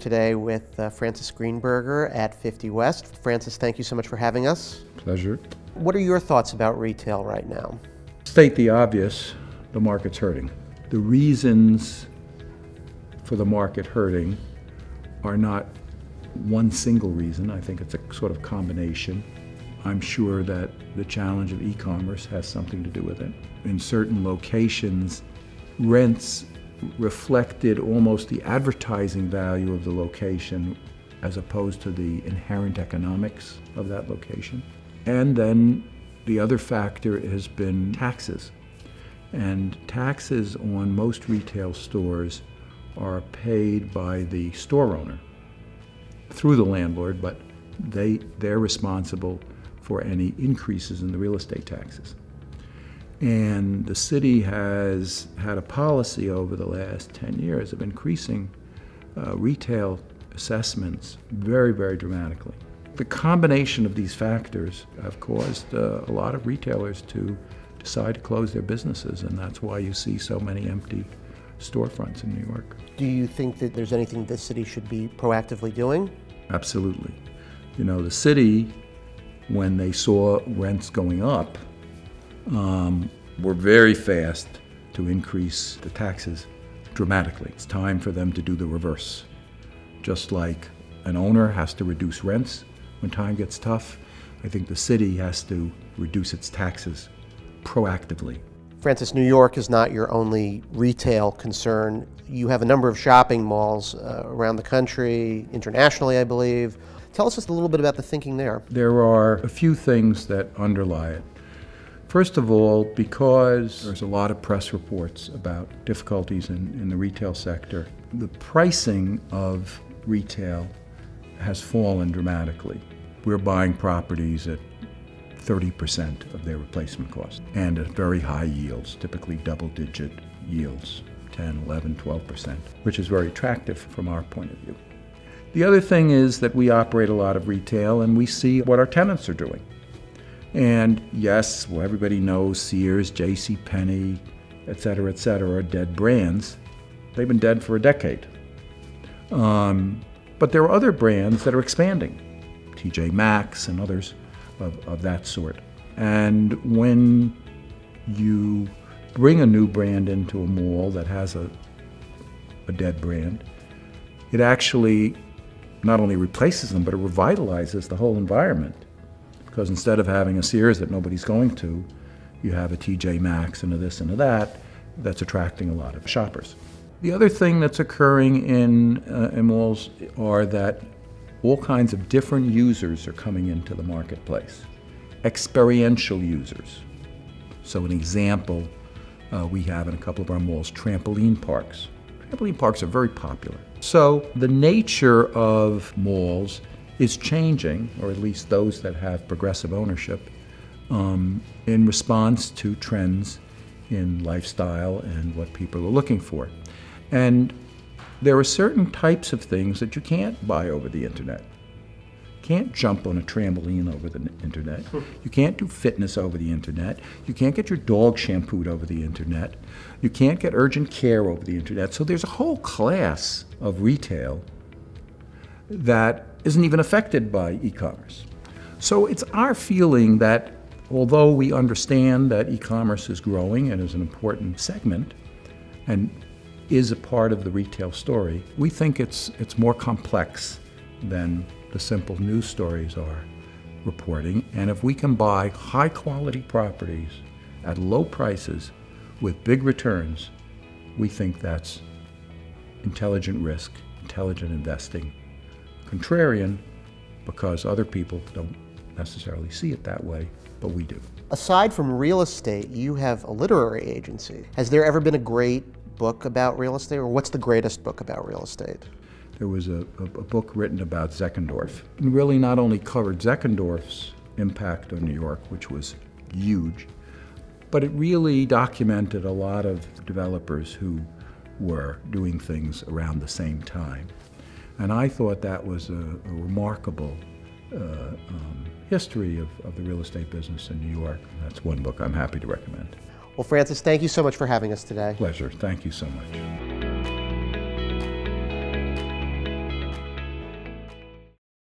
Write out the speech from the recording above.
today with Francis Greenburger at 50 West. Francis, thank you so much for having us. Pleasure. What are your thoughts about retail right now? State the obvious, the market's hurting. The reasons for the market hurting are not one single reason. I think it's a sort of combination. I'm sure that the challenge of e-commerce has something to do with it. In certain locations, rents reflected almost the advertising value of the location as opposed to the inherent economics of that location. And then the other factor has been taxes. And taxes on most retail stores are paid by the store owner through the landlord, but they're responsible for any increases in the real estate taxes. And the city has had a policy over the last 10 years of increasing retail assessments very, very dramatically. The combination of these factors have caused a lot of retailers to decide to close their businesses, and that's why you see so many empty storefronts in New York. Do you think that there's anything the city should be proactively doing? Absolutely. You know, the city, when they saw rents going up, were very fast to increase the taxes dramatically. It's time for them to do the reverse. Just like an owner has to reduce rents when time gets tough, I think the city has to reduce its taxes proactively. Francis, New York is not your only retail concern. You have a number of shopping malls around the country, internationally, I believe. Tell us just a little bit about the thinking there. There are a few things that underlie it. First of all, because there's a lot of press reports about difficulties in the retail sector, the pricing of retail has fallen dramatically. We're buying properties at 30% of their replacement cost and at very high yields, typically double-digit yields, 10, 11, 12%, which is very attractive from our point of view. The other thing is that we operate a lot of retail and we see what our tenants are doing. And yes, well, everybody knows Sears, JCPenney, et cetera, are dead brands. They've been dead for a decade. But there are other brands that are expanding, TJ Maxx and others of that sort. And when you bring a new brand into a mall that has a dead brand, it actually not only replaces them, but it revitalizes the whole environment. Because instead of having a Sears that nobody's going to, you have a TJ Maxx and a this and a that that's attracting a lot of shoppers. The other thing that's occurring in malls are that all kinds of different users are coming into the marketplace. Experiential users. So an example, we have in a couple of our malls, trampoline parks. Trampoline parks are very popular. So the nature of malls is changing, or at least those that have progressive ownership, in response to trends in lifestyle and what people are looking for. And there are certain types of things that you can't buy over the internet. You can't jump on a trampoline over the internet. You can't do fitness over the internet. You can't get your dog shampooed over the internet. You can't get urgent care over the internet. So there's a whole class of retail that isn't even affected by e-commerce. So it's our feeling that although we understand that e-commerce is growing and is an important segment and is a part of the retail story, we think it's more complex than the simple news stories are reporting. And if we can buy high quality properties at low prices with big returns, we think that's intelligent risk, intelligent investing. Contrarian, because other people don't necessarily see it that way, but we do. Aside from real estate, you have a literary agency. Has there ever been a great book about real estate, or what's the greatest book about real estate? There was a book written about Zeckendorf. It really not only covered Zeckendorf's impact on New York, which was huge, but it really documented a lot of developers who were doing things around the same time. And I thought that was a remarkable history of the real estate business in New York. That's one book I'm happy to recommend. Well, Francis, thank you so much for having us today. Pleasure. Thank you so much.